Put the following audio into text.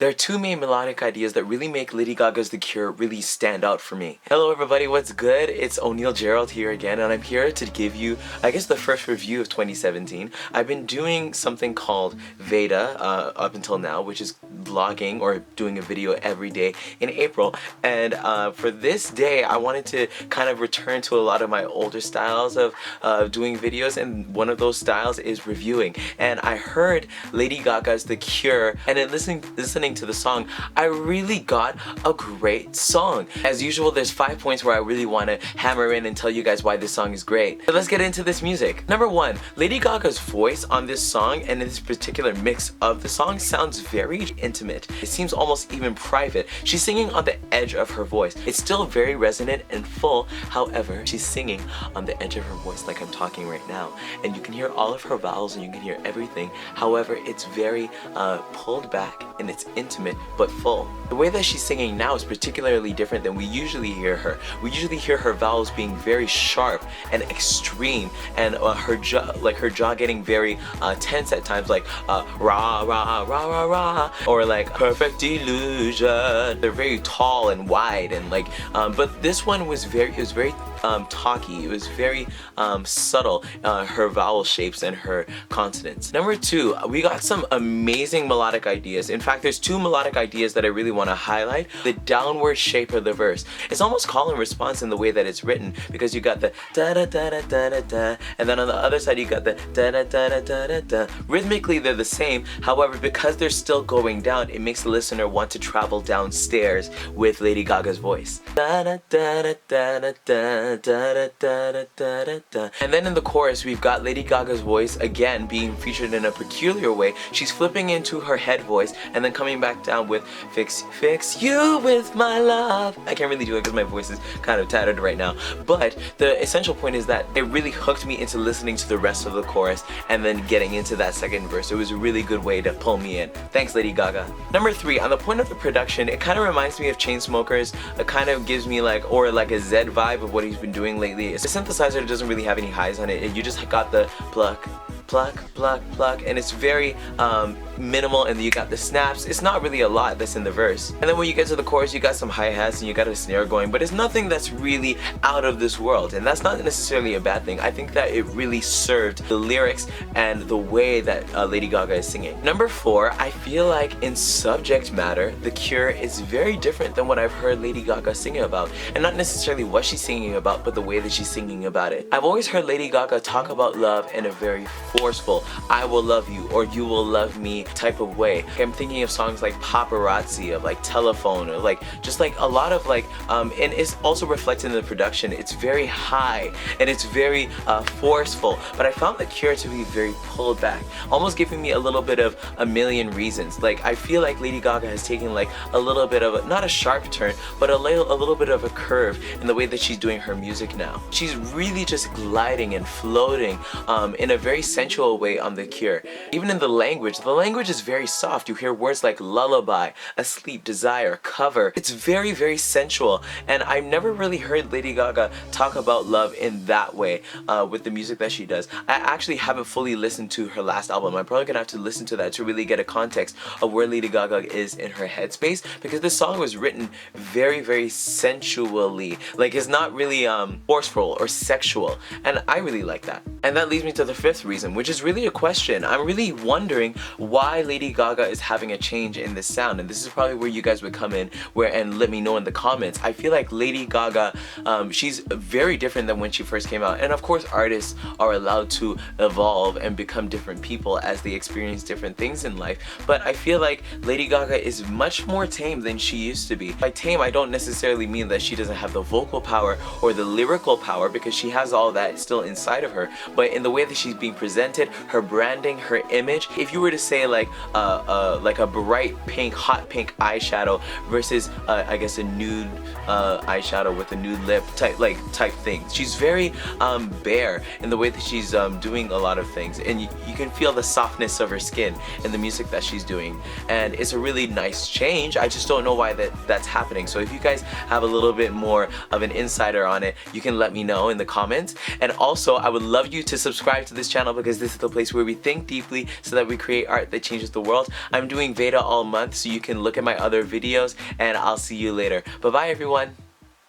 There are two main melodic ideas that really make Lady Gaga's The Cure really stand out for me. Hello everybody, what's good? It's O'Neil Gerald here again, and I'm here to give you, I guess, the first review of 2017. I've been doing something called VEDA up until now, which is vlogging or doing a video every day in April. And for this day, I wanted to kind of return to a lot of my older styles of doing videos, and one of those styles is reviewing. And I heard Lady Gaga's The Cure, and then listening to the song, I really got a great song. As usual, there's 5 points where I really want to hammer in and tell you guys why this song is great. So let's get into this music. Number one, Lady Gaga's voice on this song and in this particular mix of the song sounds very intimate. It seems almost even private. She's singing on the edge of her voice. It's still very resonant and full, however, she's singing on the edge of her voice like I'm talking right now. And you can hear all of her vowels and you can hear everything. However, it's very pulled back and it's intimate but full. The way that she's singing now is particularly different than we usually hear her. We usually hear her vowels being very sharp and extreme, and her jaw getting very tense at times, like rah rah rah rah rah, or like perfect illusion. They're very tall and wide and like, but this one was very talky. It was very subtle, her vowel shapes and her consonants. Number two, we got some amazing melodic ideas. In fact, there's two melodic ideas that I really want to highlight. The downward shape of the verse. It's almost call and response in the way that it's written, because you got the da da da da da da da, and then on the other side you got the da da da da da da da. Rhythmically they're the same, however, because they're still going down, it makes the listener want to travel downstairs with Lady Gaga's voice. Da da da da da da da da da da da da. And then in the chorus we've got Lady Gaga's voice again being featured in a peculiar way. She's flipping into her head voice and then coming back down with fix you with my love. I can't really do it because my voice is kind of tattered right now, but the essential point is that it really hooked me into listening to the rest of the chorus and then getting into that second verse. It was a really good way to pull me in. Thanks, Lady Gaga. Number three, on the point of the production, it kind of reminds me of Chainsmokers. It kind of gives me like a Zed vibe of what he's been doing lately. The synthesizer doesn't really have any highs on it. You just got the pluck, pluck, pluck, pluck, and it's very minimal, and you got the snaps. It's not really a lot that's in the verse. And then when you get to the chorus, you got some hi-hats and you got a snare going, but it's nothing that's really out of this world, and that's not necessarily a bad thing. I think that it really served the lyrics and the way that Lady Gaga is singing. Number four, I feel like in subject matter, The Cure is very different than what I've heard Lady Gaga singing about, and not necessarily what she's singing about, but the way that she's singing about it. I've always heard Lady Gaga talk about love in a very forceful, I will love you or you will love me type of way. I'm thinking of songs like Paparazzi, of like Telephone, or like just like a lot of like and it's also reflected in the production. It's very high and it's very forceful, but I found The Cure to be very pulled back, almost giving me a little bit of A Million Reasons. Like I feel like Lady Gaga has taken like a little bit of not a sharp turn, but a little bit of a curve in the way that she's doing her music now. She's really just gliding and floating in a very sensual way on The Cure. Even in the language is very soft. You hear words like lullaby, asleep, desire, cover. It's very, very sensual, and I've never really heard Lady Gaga talk about love in that way with the music that she does. I actually haven't fully listened to her last album. I'm probably gonna have to listen to that to really get a context of where Lady Gaga is in her headspace, because this song was written very, very sensually. Like it's not really forceful or sexual, and I really like that. And that leads me to the fifth reason, which is really a question. I'm really wondering why Lady Gaga is having a change in this sound, and this is probably where you guys would come in and let me know in the comments. I feel like Lady Gaga, she's very different than when she first came out, and of course artists are allowed to evolve and become different people as they experience different things in life, but I feel like Lady Gaga is much more tame than she used to be. By tame, I don't necessarily mean that she doesn't have the vocal power or the lyrical power, because she has all that still inside of her, but in the way that she's being presented, her branding, her image. If you were to say like a bright pink, hot pink eyeshadow versus I guess a nude eyeshadow with a nude lip type thing, she's very bare in the way that she's doing a lot of things, and you can feel the softness of her skin in the music that she's doing, and it's a really nice change. I just don't know why that's happening. So if you guys have a little bit more of an insider on it, you can let me know in the comments. And also I would love you you to subscribe to this channel because this is the place where we think deeply so that we create art that changes the world. I'm doing VEDA all month, so you can look at my other videos, and I'll see you later. Bye bye everyone.